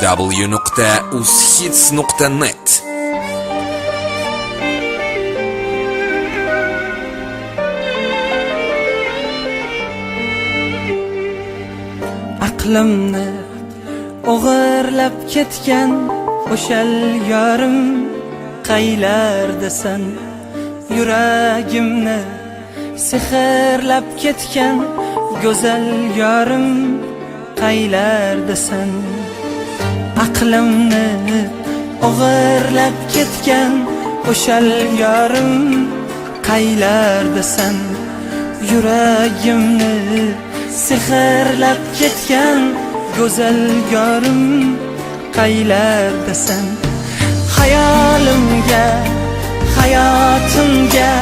www.ushits.net. Aqlimni o'g'irlab ketgan o'shal yorim qaylardasan? Yuragimni sehrlab ketgan go'zal yorim qaylardasan? Aqlimni o'g'irlab ketgan o'shal yorim qaylardasan? Yuragimni sehrlab ketgan go'zal yorim qaylardasan? Hayolimga, hayotimga,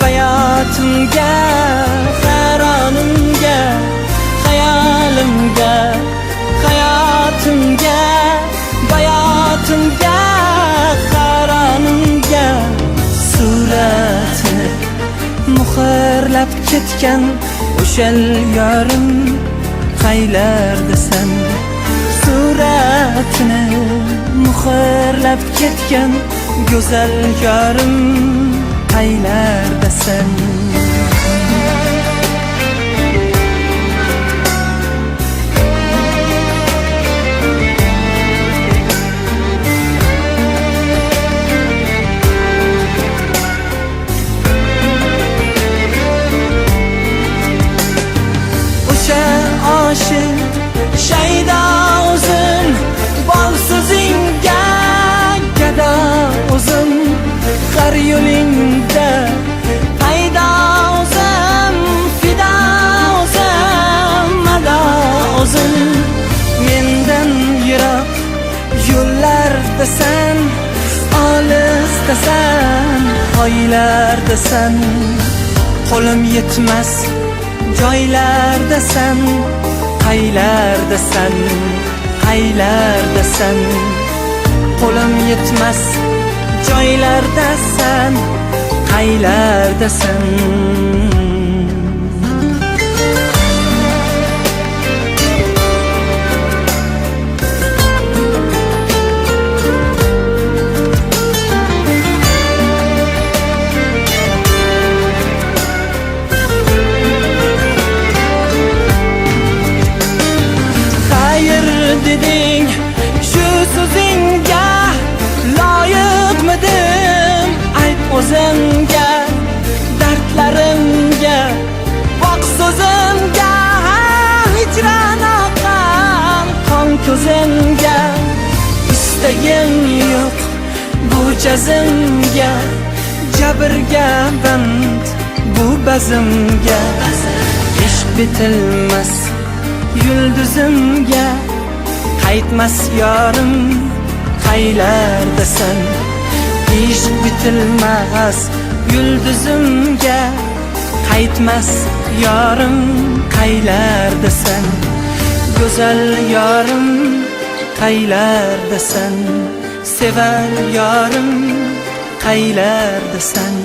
bayotimga, hayronimga, hayolimga, hayotimga, bayotimga, hayronimga suratini muhrlab ketgan o'shal yorim qaylardasan? Suratini muhrlab ketgan go'zal yorim qaylardasan? Aşık şeyda uzun, bolsuzingga gada uzun, har yo'lingda payda uzun, fida uzun, mada uzun. Mendan yiroq yo'llardasan, olisdasan, oylardasan, qo'lim yetmas joylardasan, qaylardasan, qaylardasan? Qo'lim yetmas joylardasan, qaylardasan? Deding shu so'zingga loyiqmidim? Ayt o'zimga, dardlarimga, boq so'zimga, hijron oqqan qon ko'zimga. Istagim yo'q bu jazimga, jabrga band bu bazimga. Ishq bitilmas yulduzimga, qaytmas yorim qaylardasan? Ishq bitilmas yulduzimga, qaytmas yorim qaylardasan? Go'zal yorim qaylardasan? Sevar yorim qaylardasan?